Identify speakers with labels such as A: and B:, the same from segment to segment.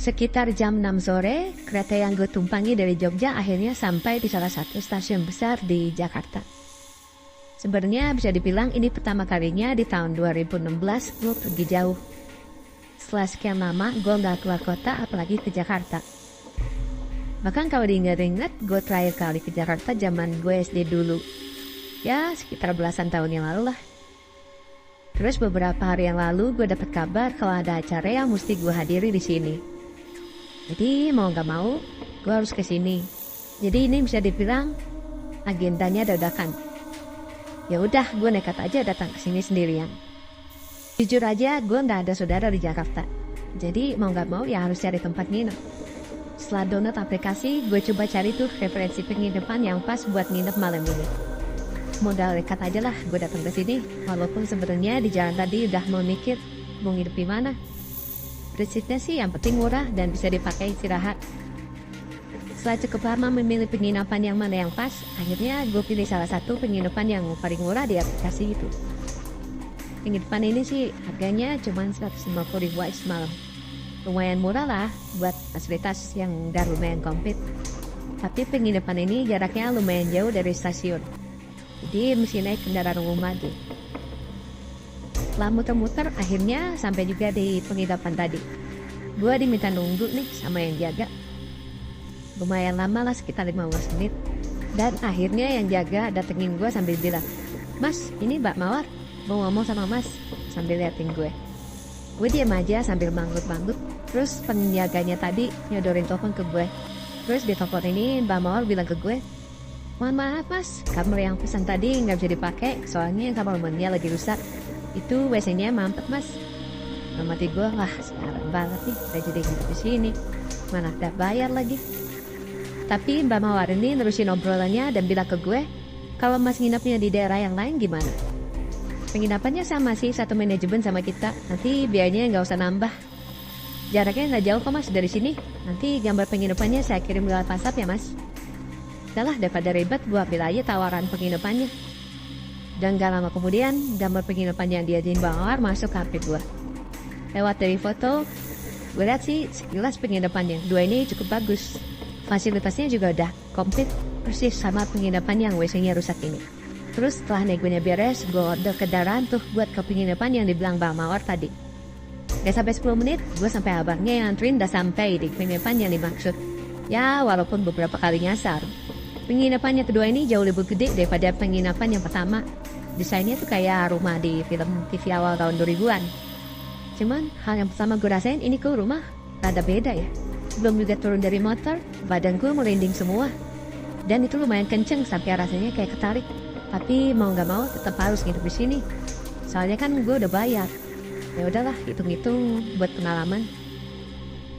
A: Sekitar jam 6 sore, kereta yang gue tumpangi dari Jogja akhirnya sampai di salah satu stasiun besar di Jakarta. Sebenarnya bisa dibilang ini pertama kalinya di tahun 2016 gue pergi jauh. Setelah sekian lama gue gak keluar kota apalagi ke Jakarta. Bahkan kalau diingat-ingat gue terakhir kali ke Jakarta zaman gue SD dulu. Ya sekitar belasan tahun yang lalu lah. Terus beberapa hari yang lalu gue dapat kabar kalau ada acara yang mesti gue hadiri di sini. Jadi mau gak mau, gue harus ke sini. Jadi ini bisa dibilang agendanya dadakan. Ya udah, gue nekat aja datang ke sini sendirian. Jujur aja, gue nggak ada saudara di Jakarta. Jadi mau gak mau ya harus cari tempat nginep. Setelah download aplikasi, gue coba cari tuh referensi penginapan yang pas buat nginep malam ini. Modal nekat aja lah, gue datang ke sini. Walaupun sebenarnya di jalan tadi udah mau mikir mau nginep di mana. Prinsipnya sih yang penting murah dan bisa dipakai istirahat. Setelah cukup lama memilih penginapan yang mana yang pas, akhirnya gue pilih salah satu penginapan yang paling murah di aplikasi itu. Penginapan ini sih harganya cuma 150.000 aja semalam. Lumayan murah lah buat fasilitas yang udah lumayan komplit. Tapi penginapan ini jaraknya lumayan jauh dari stasiun. Jadi mesti naik kendaraan umum lagi. Setelah muter-muter akhirnya sampai juga di penginapan tadi. Gue diminta nunggu nih sama yang jaga. Lumayan lama lah, sekitar 15 menit. Dan akhirnya yang jaga datengin gue sambil bilang, "Mas, ini Mbak Mawar, mau ngomong sama Mas," sambil liatin gue. Gue diam aja sambil manggut-manggut. Terus penjaganya tadi nyodorin telepon ke gue. Terus di telepon ini Mbak Mawar bilang ke gue, "Mohon maaf Mas, kamar yang pesan tadi nggak bisa dipakai soalnya kamar mandinya lagi rusak. Itu WC-nya mampet Mas." Mati gue, wah sekarang banget nih udah jadi nginep di sini. Mana udah bayar lagi. Tapi Mbak Mawar ini nerusin obrolannya dan bilang ke gue, kalau Mas nginepnya di daerah yang lain gimana? Penginapannya sama sih, satu manajemen sama kita. Nanti biayanya nggak usah nambah. Jaraknya nggak jauh kok Mas dari sini. Nanti gambar penginapannya saya kirim lewat WhatsApp ya Mas. Udahlah, daripada ribet gue ambil aja tawaran penginapannya. Dan gak lama kemudian gambar penginapan yang diajarin Bang Mawar masuk ke HP gue. Lewat dari foto, gue lihat sih sekilas penginapannya. Dua ini cukup bagus. Fasilitasnya juga udah komplit persis sama penginapan yang WC-nya rusak ini. Terus setelah negonya beres, gue order kendaraan tuh buat ke penginapan yang dibilang Bang Mawar tadi. Gak sampai 10 menit, gue sampai abangnya yang anterin udah sampai di penginapan yang dimaksud. Ya walaupun beberapa kali nyasar. Penginapan yang kedua ini jauh lebih gede daripada penginapan yang pertama. Desainnya tuh kayak rumah di film TV awal tahun 2000-an. Cuman hal yang pertama gue rasain ini kok rumah rada beda ya. Belum juga turun dari motor, badanku merinding semua. Dan itu lumayan kenceng sampai rasanya kayak ketarik. Tapi mau gak mau tetap harus nginep di sini. Soalnya kan gue udah bayar. Ya udahlah, hitung-hitung buat pengalaman.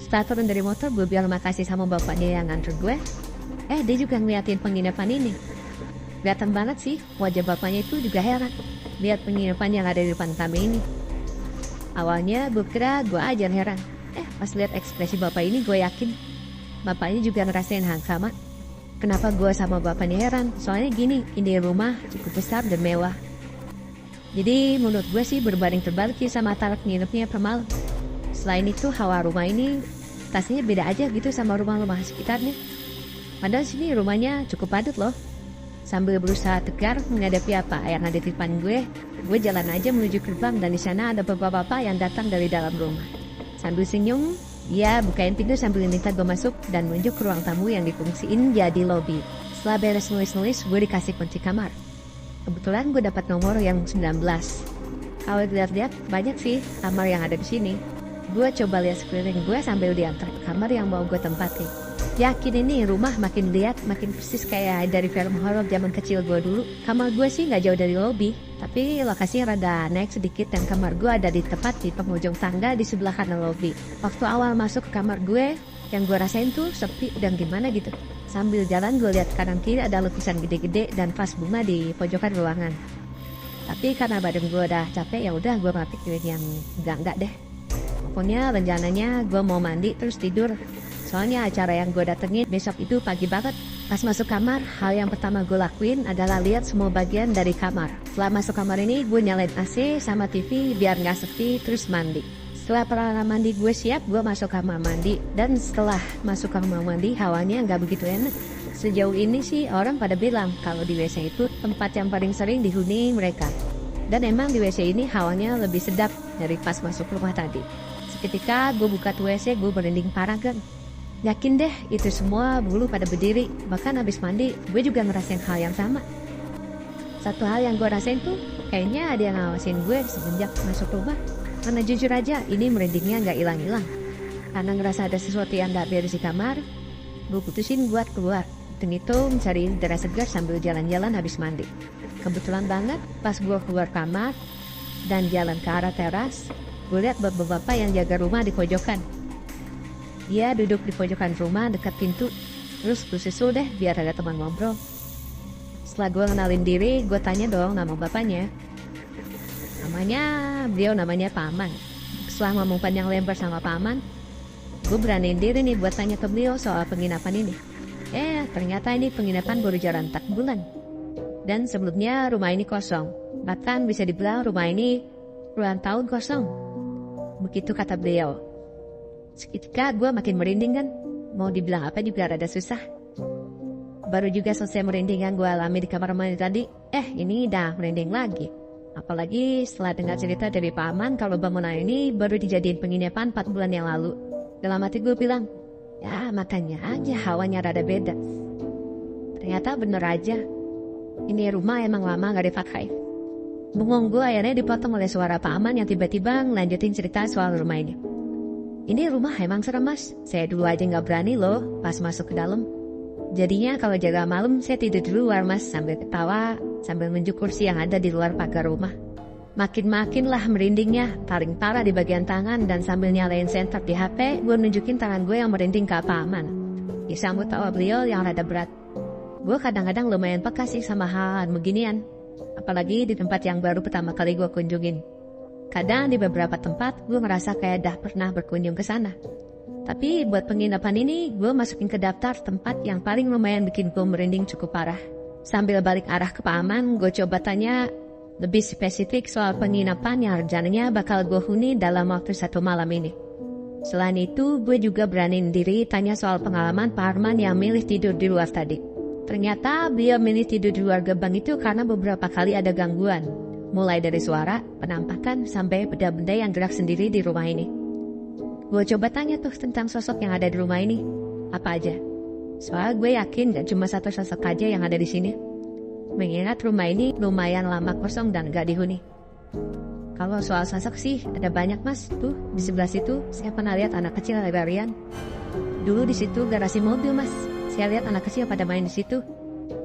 A: Setelah turun dari motor, gue bilang makasih sama bapaknya yang nganter gue. Dia juga ngeliatin penginapan ini. Kelihatan banget sih, wajah bapaknya itu juga heran lihat penginapan yang ada di depan kami ini. Awalnya gue kira gue aja yang heran. Pas lihat ekspresi bapak ini gue yakin bapaknya juga ngerasain hal sama. Kenapa gue sama bapaknya heran? Soalnya gini, ini rumah cukup besar dan mewah. Jadi menurut gue sih berbanding terbalik sama taraf nginepnya per malam. Selain itu hawa rumah ini tasnya beda aja gitu sama rumah-rumah sekitarnya. Padahal sini rumahnya cukup padat loh. Sambil berusaha tegar menghadapi apa yang ada di depan gue jalan aja menuju gerbang dan di sana ada bapak-bapak yang datang dari dalam rumah. Sambil senyum, dia bukain pintu sambil minta gue masuk dan menunjuk ke ruang tamu yang difungsiin jadi lobby. Setelah beres nulis-nulis, gue dikasih kunci kamar. Kebetulan gue dapat nomor yang 19. Kalau dilihat-lihat banyak sih kamar yang ada di sini. Gue coba lihat sekeliling gue sambil diantar ke kamar yang mau gue tempatin. Yakin ini rumah makin lihat makin persis kayak dari film horor zaman kecil gue dulu. Kamar gue sih nggak jauh dari lobby, tapi lokasinya rada naik sedikit dan kamar gue ada di tepat di penghujung tangga di sebelah kanan lobby. Waktu awal masuk ke kamar gue, yang gue rasain tuh sepi dan gimana gitu. Sambil jalan gue lihat kanan kiri ada lukisan gede-gede dan vas bunga di pojokan ruangan. Tapi karena badan gue udah capek ya udah gue malah pikirin yang enggak deh. Pokoknya rencananya gue mau mandi terus tidur. Soalnya acara yang gue datengin besok itu pagi banget. Pas masuk kamar, hal yang pertama gue lakuin adalah lihat semua bagian dari kamar. Setelah masuk kamar ini, gue nyalain AC sama TV biar gak sepi terus mandi. Setelah peralatan mandi gue siap, gue masuk kamar mandi. Dan setelah masuk kamar mandi, hawanya nggak begitu enak. Sejauh ini sih orang pada bilang kalau di WC itu tempat yang paling sering dihuni mereka. Dan emang di WC ini hawanya lebih sedap dari pas masuk rumah tadi. Seketika gue buka tuh WC, gue merinding parah kan. Yakin deh itu semua bulu pada berdiri. Bahkan habis mandi, gue juga ngerasain hal yang sama. Satu hal yang gue rasain tuh, kayaknya ada yang ngawasin gue semenjak masuk rumah. Karena jujur aja, ini merindingnya nggak hilang-hilang. Karena ngerasa ada sesuatu yang nggak beres di kamar, gue putusin buat keluar. Dan itu mencari udara segar sambil jalan-jalan habis mandi. Kebetulan banget, pas gue keluar kamar dan jalan ke arah teras, gue lihat bapak-bapak yang jaga rumah di pojokan. Dia duduk di pojokan rumah dekat pintu, terus gue susul deh biar ada teman ngobrol. Setelah gue kenalin diri, gue tanya dong nama bapaknya. Beliau namanya Pak Aman. Setelah ngomong panjang lebar sama Pak Aman, gue beraniin diri nih buat tanya ke beliau soal penginapan ini. Ternyata ini penginapan baru jalan 4 bulan. Dan sebelumnya rumah ini kosong. Bahkan bisa dibilang rumah ini puluhan tahun kosong. Begitu kata beliau. Seketika gue makin merinding kan. Mau dibilang apa juga rada susah. Baru juga selesai merinding yang gue alami di kamar mandi tadi. Ini dah merinding lagi. Apalagi setelah dengar cerita dari Pak Aman kalau bangunan ini baru dijadiin penginapan 4 bulan yang lalu. Dalam hati gue bilang, ya makanya aja hawanya rada beda. Ternyata bener aja. Ini rumah emang lama gak dipakai. Bengong gue akhirnya dipotong oleh suara Pak Aman yang tiba-tiba ngelanjutin cerita soal rumah ini. Ini rumah emang serem mas. Saya dulu aja gak berani loh pas masuk ke dalam. Jadinya kalau jaga malam saya tidur di luar mas sambil ketawa, sambil menunjuk kursi yang ada di luar pagar rumah. Makin lah merindingnya, paling parah di bagian tangan dan sambil nyalain senter di HP, gue nunjukin tangan gue yang merinding ke Pak Aman. Disambut tawa beliau yang rada berat. Gue kadang-kadang lumayan peka sih sama hal beginian, apalagi di tempat yang baru pertama kali gue kunjungin. Kadang di beberapa tempat gue ngerasa kayak dah pernah berkunjung ke sana. Tapi buat penginapan ini, gue masukin ke daftar tempat yang paling lumayan bikin gue merinding cukup parah. Sambil balik arah ke Pak Aman, gue coba tanya lebih spesifik soal penginapan yang rencananya bakal gue huni dalam waktu 1 malam ini. Selain itu, gue juga beraniin diri tanya soal pengalaman Pak Arman yang milih tidur di luar tadi. Ternyata beliau milih tidur di luar gerbang itu karena beberapa kali ada gangguan. Mulai dari suara, penampakan, sampai benda-benda yang gerak sendiri di rumah ini. Gue coba tanya tuh tentang sosok yang ada di rumah ini. Apa aja? Soalnya gue yakin gak cuma satu sosok aja yang ada di sini. Mengingat rumah ini lumayan lama kosong dan gak dihuni. Kalau soal sosok sih ada banyak mas. Tuh di sebelah situ saya pernah lihat anak kecil lari-larian. Dulu di situ garasi mobil mas. Saya lihat anak kecil pada main di situ.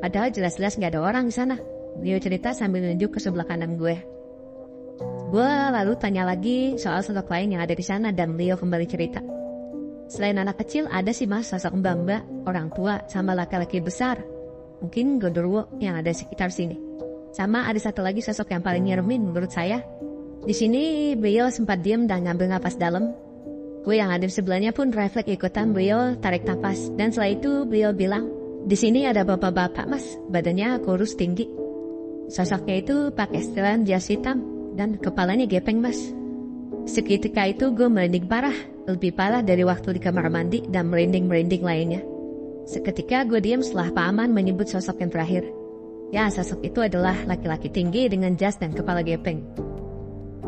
A: Padahal jelas-jelas gak ada orang di sana. Beliau cerita sambil nunjuk ke sebelah kanan gue. Gue lalu tanya lagi soal sosok lain yang ada di sana dan beliau kembali cerita. Selain anak kecil ada sih mas sosok mbak-mbak, orang tua, sama laki-laki besar. Mungkin gondorwo yang ada di sekitar sini. Sama ada satu lagi sosok yang paling nyeremin menurut saya. Di sini beliau sempat diam dan ngambil napas dalam. Gue yang ada di sebelahnya pun refleks ikutan beliau tarik napas. Dan setelah itu beliau bilang, di sini ada bapak-bapak mas, badannya kurus tinggi. Sosoknya itu pakai setelan jas hitam. Dan kepalanya gepeng mas. Seketika itu gue merinding parah. Lebih parah dari waktu di kamar mandi dan merinding-merinding lainnya. Seketika gue diam setelah Pak Aman menyebut sosok yang terakhir. Ya sosok itu adalah laki-laki tinggi dengan jas dan kepala gepeng.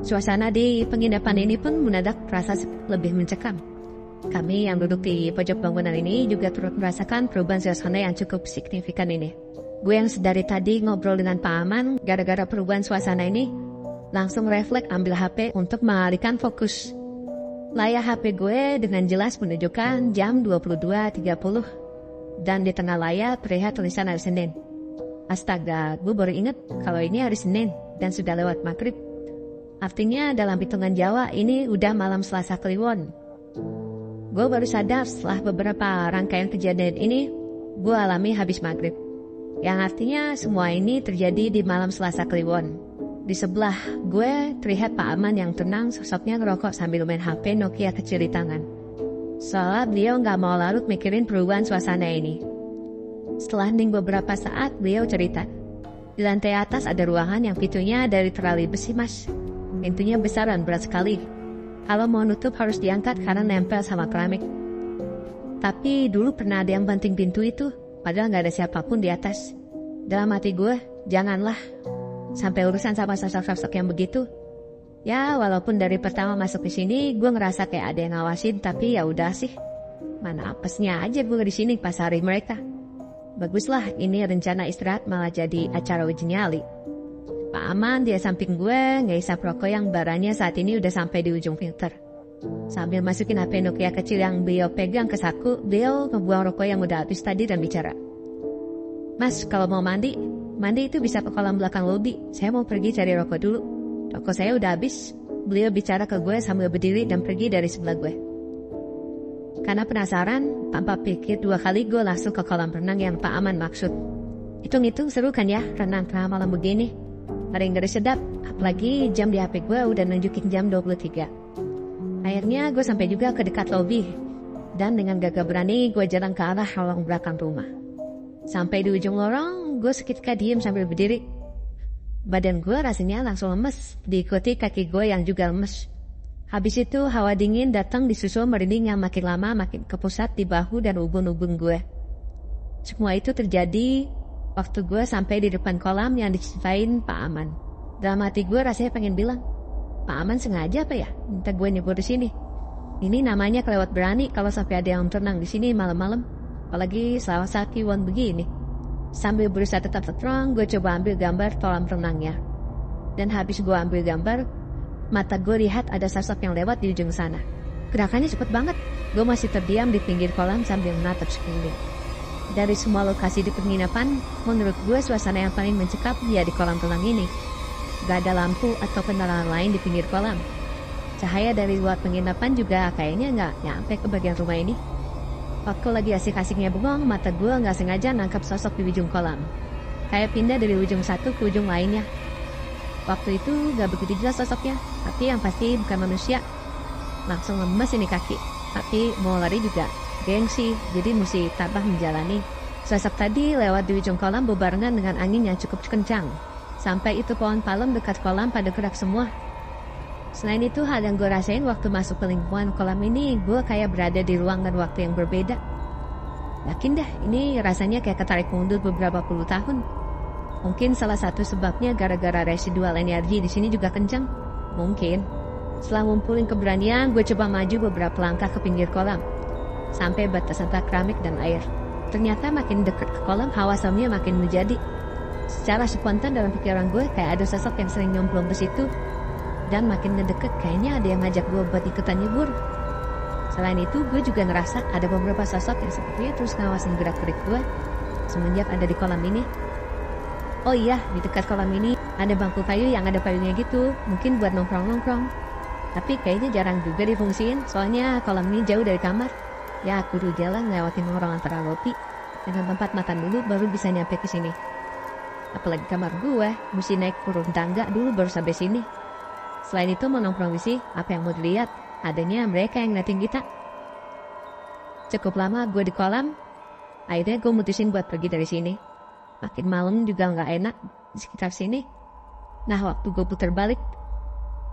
A: Suasana di penginapan ini pun mendadak terasa lebih mencekam. Kami yang duduk di pojok bangunan ini juga turut merasakan perubahan suasana yang cukup signifikan ini. Gue yang sedari tadi ngobrol dengan Pak Aman gara-gara perubahan suasana ini, langsung refleks ambil HP untuk mengalihkan fokus. Layar HP gue dengan jelas menunjukkan jam 22.30 dan di tengah layar terlihat tulisan hari Senin. Astaga, gue baru inget kalau ini hari Senin dan sudah lewat maghrib. Artinya dalam hitungan Jawa ini udah malam Selasa Kliwon. Gue baru sadar setelah beberapa rangkaian kejadian ini gue alami habis maghrib. Yang artinya semua ini terjadi di malam Selasa Kliwon. Di sebelah gue terlihat Pak Aman yang tenang sosoknya ngerokok sambil main HP Nokia kecil di tangan. Soalnya beliau gak mau larut mikirin perubahan suasana ini. Setelah hening beberapa saat beliau cerita. Di lantai atas ada ruangan yang pintunya dari terali besi mas. Pintunya besar dan berat sekali. Kalau mau nutup harus diangkat karena nempel sama keramik. Tapi dulu pernah ada yang banting pintu itu, padahal nggak ada siapapun di atas. Dalam hati gue, janganlah sampai urusan sama sosok-sosok yang begitu. Ya, walaupun dari pertama masuk ke sini, gue ngerasa kayak ada yang ngawasin, tapi ya udah sih. Mana apesnya aja gue di sini pas hari mereka. Baguslah, ini rencana istirahat malah jadi acara uji nyali. Pak Aman dia samping gue, ngehisap rokok yang baranya saat ini udah sampai di ujung filter. Sambil masukin HP Nokia kecil yang beliau pegang ke saku, beliau ngebuang rokok yang udah habis tadi dan bicara. Mas, kalau mau mandi itu bisa ke kolam belakang lobi. Saya mau pergi cari rokok dulu. Rokok saya udah habis. Beliau bicara ke gue sambil berdiri dan pergi dari sebelah gue. Karena penasaran, tanpa pikir 2 kali gue langsung ke kolam renang yang Pak Aman maksud. Hitung-hitung seru kan ya renang tengah malam begini. Ada yang ngeri sedap, apalagi jam di HP gue udah nunjukin jam 23. Akhirnya gue sampai juga ke dekat lobi. Dan dengan gagah berani gue jalan ke arah lorong belakang rumah. Sampai di ujung lorong, gue seketika diem sambil berdiri. Badan gue rasanya langsung lemes, diikuti kaki gue yang juga lemes. Habis itu hawa dingin datang disusul merinding yang makin lama makin kepusat di bahu dan ubun-ubun gue. Semua itu terjadi waktu gue sampai di depan kolam yang diceritain Pak Aman. Dalam hati gue rasanya pengen bilang, Pak Aman sengaja apa ya minta gue nyebur di sini. Ini namanya kelewat berani kalau sampai ada yang renang di sini malam-malam, apalagi Sawasaki One begini. Sambil berusaha tetap strong, gue coba ambil gambar kolam renangnya. Dan habis gue ambil gambar, mata gue lihat ada sosok yang lewat di ujung sana. Gerakannya cepet banget. Gue masih terdiam di pinggir kolam sambil menatap sekeliling. Dari semua lokasi di penginapan, menurut gue suasana yang paling mencekam ya di kolam renang ini. Gak ada lampu atau penerangan lain di pinggir kolam. Cahaya dari luar penginapan juga kayaknya gak nyampe ke bagian rumah ini. Waktu lagi asik-asiknya bengong, mata gue gak sengaja nangkap sosok di ujung kolam. Kayak pindah dari ujung satu ke ujung lainnya. Waktu itu gak begitu jelas sosoknya, tapi yang pasti bukan manusia. Langsung lemes ini kaki, tapi mau lari juga gengsi, jadi mesti tabah menjalani. Sosok tadi lewat di ujung kolam bebarengan dengan angin yang cukup kencang. Sampai itu pohon palem dekat kolam pada gerak semua. Selain itu, hal yang gue rasain waktu masuk ke lingkungan kolam ini, gue kayak berada di ruang dan waktu yang berbeda. Yakin dah, ini rasanya kayak ketarik mundur beberapa puluh tahun. Mungkin salah satu sebabnya gara-gara residual energi di sini juga kencang. Mungkin. Setelah ngumpulin keberanian, gue coba maju beberapa langkah ke pinggir kolam. Sampai batas antara keramik dan air. Ternyata makin dekat ke kolam, hawa samnya makin menjadi. Secara spontan dalam pikiran gue, kayak ada sosok yang sering nyemplung ke situ. Dan makin ngedeket, kayaknya ada yang ngajak gue buat ikutan nyebur. Selain itu, gue juga ngerasa ada beberapa sosok yang sepertinya terus ngawasin gerak-gerik gue semenjak ada di kolam ini. Oh iya, di dekat kolam ini ada bangku kayu yang ada payungnya gitu, mungkin buat nongkrong-nongkrong. Tapi kayaknya jarang juga difungsiin, soalnya kolam ini jauh dari kamar. Ya aku dulu jalan lewatin lorong antara lobi dengan tempat makan dulu baru bisa nyampe ke sini. Apalagi kamar gue, mesti naik turun tangga dulu baru sampai sini. Selain itu mau nongkrong di sini, apa yang mau dilihat? Adanya mereka yang ngeliatin kita. Cukup lama gue di kolam, akhirnya gue mutusin buat pergi dari sini. Makin malam juga gak enak di sekitar sini. Nah waktu gue putar balik,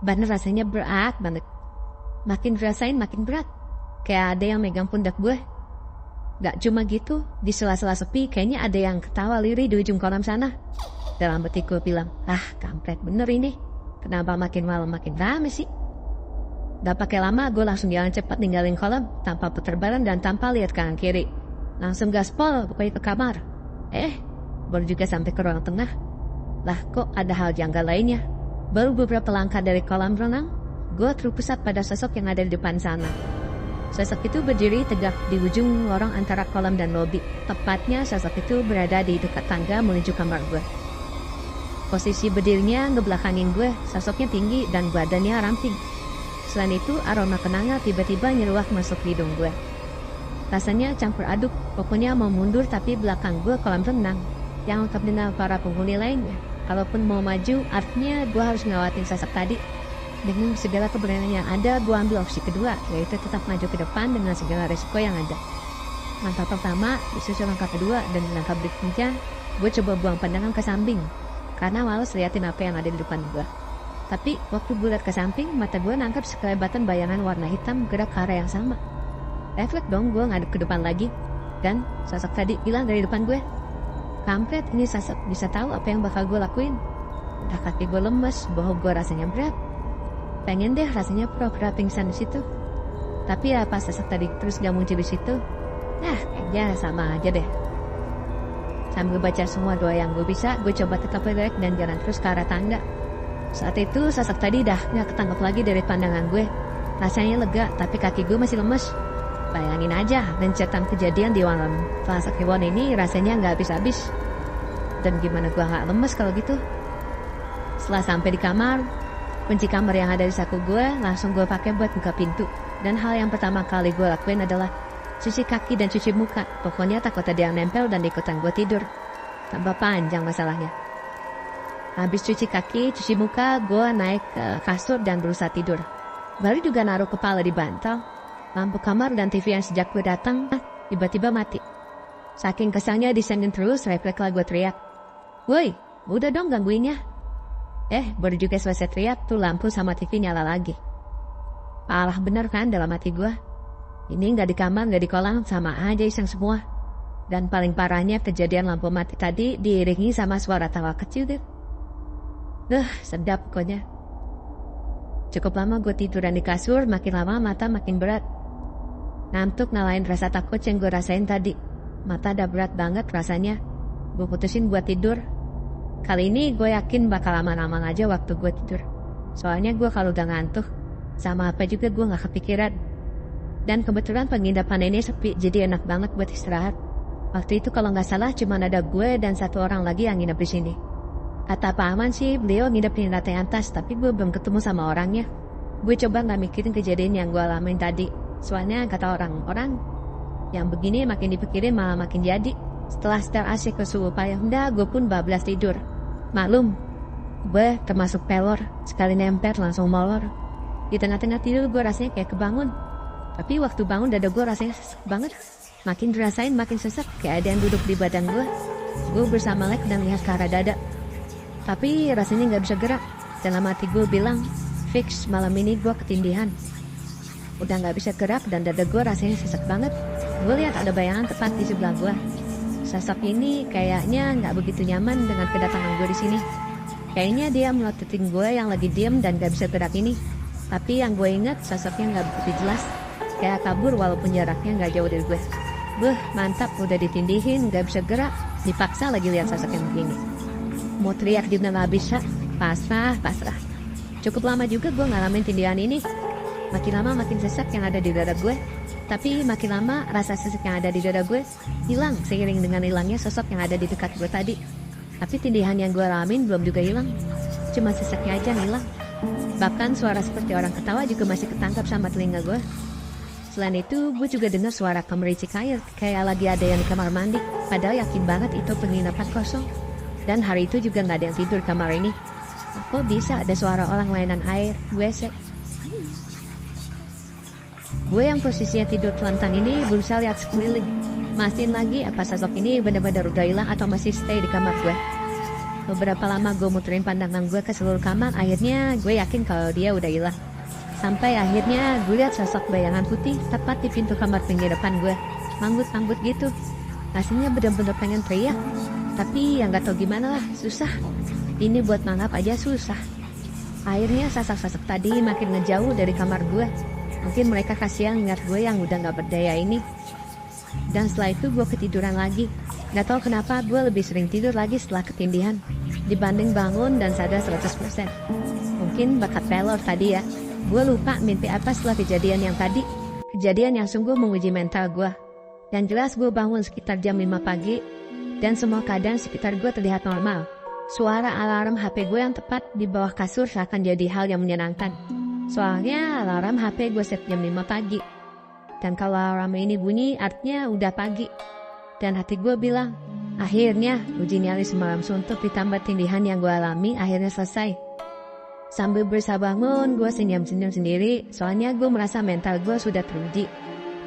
A: bener rasanya berat banget. Makin dirasain makin berat. Kayak ada yang megang pundak gue. Gak cuma gitu, di sela-sela sepi kayaknya ada yang ketawa lirih di ujung kolam sana. Dalam hati gue bilang, kampret bener ini. Kenapa makin malam makin rame sih? Gak pakai lama gue langsung jalan cepat ninggalin kolam tanpa putar badan dan tanpa lihat kanan kiri. Langsung gaspol pokoknya ke kamar. Baru juga sampai ke ruang tengah. Lah kok ada hal janggal lainnya. Baru beberapa langkah dari kolam renang, gue terpusat pada sosok yang ada di depan sana. Sosok itu berdiri tegak di ujung lorong antara kolam dan lobi. Tepatnya sosok itu berada di dekat tangga menuju kamar gue. Posisi berdirinya ngebelakangin gue, sosoknya tinggi dan badannya ramping. Selain itu, aroma kenanga tiba-tiba nyeruak masuk hidung gue. Rasanya campur aduk, pokoknya mau mundur tapi belakang gue kolam renang yang lengkap dengan para penghuni lainnya. Kalaupun mau maju, artinya gue harus ngawatin sosok tadi. Dengan segala keberanian yang ada, gue ambil opsi kedua, yaitu tetap maju ke depan dengan segala resiko yang ada. Langkah pertama, disusul langkah kedua, dan langkah berikutnya, gue coba buang pandangan ke samping, karena males liatin apa yang ada di depan gue. Tapi waktu gue liat ke samping, mata gue nangkep sekelebatan bayangan warna hitam gerak ke arah yang sama. Refleks dong gue ngadep ke depan lagi. Dan sosok tadi hilang dari depan gue. Kampret, ini sosok bisa tahu apa yang bakal gue lakuin. Udah kaki gue lemes, bahu gue rasanya berat. Pengen deh rasanya pura-pura pingsan di situ. Tapi ya pas sosok tadi terus gak muncul di situ, kayaknya sama aja deh. Sambil baca semua doa yang gue bisa, gue coba tetap relax dan jalan terus ke arah tangga. Saat itu sosok tadi dah gak ketangkap lagi dari pandangan gue. Rasanya lega, tapi kaki gue masih lemes. Bayangin aja, rencetan kejadian di malam Selasa Kliwon ini rasanya gak habis-habis. Dan gimana gue gak lemes kalau gitu? Setelah sampai di kamar, kunci kamar yang ada di saku gue langsung gue pakai buat buka pintu. Dan hal yang pertama kali gue lakuin adalah cuci kaki dan cuci muka. Pokoknya takut ada yang nempel dan ikutan gue tidur. Tambah panjang masalahnya. Habis cuci kaki, cuci muka, gue naik ke kasur dan berusaha tidur. Baru juga naruh kepala di bantal, lampu kamar dan TV yang sejak gue datang tiba-tiba mati. Saking kesalnya disengin terus, refleks lah gue teriak, "Woi, udah dong gangguinnya." Baru juga selesai teriak tuh lampu sama TV nyala lagi. Parah bener kan dalam hati gue. Ini gak di kamar, gak di kolam, sama aja iseng semua. Dan paling parahnya kejadian lampu mati tadi diiringi sama suara tawa kecil deh. Sedap pokoknya. Cukup lama gue tiduran di kasur, makin lama mata makin berat. Ngantuk ngalahin rasa takut yang gue rasain tadi. Mata udah berat banget rasanya. Gue putusin buat tidur. Kali ini gue yakin bakal aman-aman aja waktu gue tidur. Soalnya gue kalau udah ngantuk, sama apa juga gue gak kepikiran. Dan kebetulan penginapan ini sepi, jadi enak banget buat istirahat. Waktu itu kalau gak salah cuma ada gue dan satu orang lagi yang nginep di sini. Kata Pak Aman sih, beliau nginep di lantai atas, tapi gue belum ketemu sama orangnya. Gue coba gak mikirin kejadian yang gue alamin tadi. Soalnya kata orang-orang, yang begini makin dipikirin malah makin jadi. Setelah setel AC ke suhu payah, gue pun bablas tidur. Maklum, gue termasuk pelor, sekali nempel langsung molor. Di tengah-tengah tidur gue rasanya kayak kebangun. Tapi waktu bangun dada gue rasanya sesek banget. Makin dirasain makin sesek, kayak ada yang duduk di badan gue. Gue berusaha melek dan lihat ke arah dada. Tapi rasanya gak bisa gerak. Dalam hati gue bilang, fix malam ini gue ketindihan. Udah gak bisa gerak dan dada gue rasanya sesek banget. Gue lihat ada bayangan tepat di sebelah gue. Sosok ini kayaknya gak begitu nyaman dengan kedatangan gue di sini. Kayaknya dia melototin gue yang lagi diem dan gak bisa gerak ini. Tapi yang gue ingat sosoknya gak begitu jelas. Kayak kabur walaupun jaraknya gak jauh dari gue. Mantap, udah ditindihin, gak bisa gerak. Dipaksa lagi lihat sosok yang begini. Mau teriak juga gak bisa. Pasrah. Cukup lama juga gue ngalamin tindihan ini. Makin lama makin sesak yang ada di dada gue. Tapi makin lama rasa sesak yang ada di dada gue hilang seiring dengan hilangnya sosok yang ada di dekat gue tadi. Tapi tindihan yang gue alamin belum juga hilang. Cuma sesaknya aja yang hilang. Bahkan suara seperti orang ketawa juga masih ketangkap sama telinga gue. Selain itu, gue juga dengar suara kemericik air, kayak lagi ada yang di kamar mandi. Padahal yakin banget itu penginapan kosong. Dan hari itu juga gak ada yang tidur kamar ini. Kok bisa ada suara orang lainan air, WC? Gue yang posisinya tidur telentang ini berusaha lihat sekeliling. Mastiin lagi apa sosok ini benar-benar udah hilang atau masih stay di kamar gue. Beberapa lama gue muterin pandangan gue ke seluruh kamar, akhirnya gue yakin kalau dia udah hilang. Sampai akhirnya gue lihat sosok bayangan putih tepat di pintu kamar penginapan gue. Manggut-manggut gitu. Rasanya bener-bener pengen teriak. Tapi yang gak tau gimana lah, susah. Ini buat mangap aja susah. Akhirnya sosok-sosok tadi makin ngejauh dari kamar gue. Mungkin mereka kasihan ngeliat gue yang udah gak berdaya ini. Dan setelah itu gue ketiduran lagi. Gak tau kenapa gue lebih sering tidur lagi setelah ketindihan dibanding bangun dan sadar 100%. Mungkin bakat pelor tadi ya. Gue lupa mimpi apa setelah kejadian yang tadi. Kejadian yang sungguh menguji mental gue. Yang jelas gue bangun sekitar jam 5 pagi. Dan semua keadaan sekitar gue terlihat normal. Suara alarm HP gue yang tepat di bawah kasur seakan jadi hal yang menyenangkan. Soalnya alarm HP gue set jam 5 pagi. Dan kalau alarm ini bunyi artinya udah pagi. Dan hati gue bilang, akhirnya uji nyali semalam suntuk ditambah tindihan yang gue alami akhirnya selesai. Sambil berusaha bangun, gue senyum-senyum sendiri. Soalnya gue merasa mental gue sudah teruji.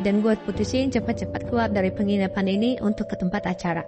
A: Dan gue putusin cepat-cepat keluar dari penginapan ini untuk ke tempat acara.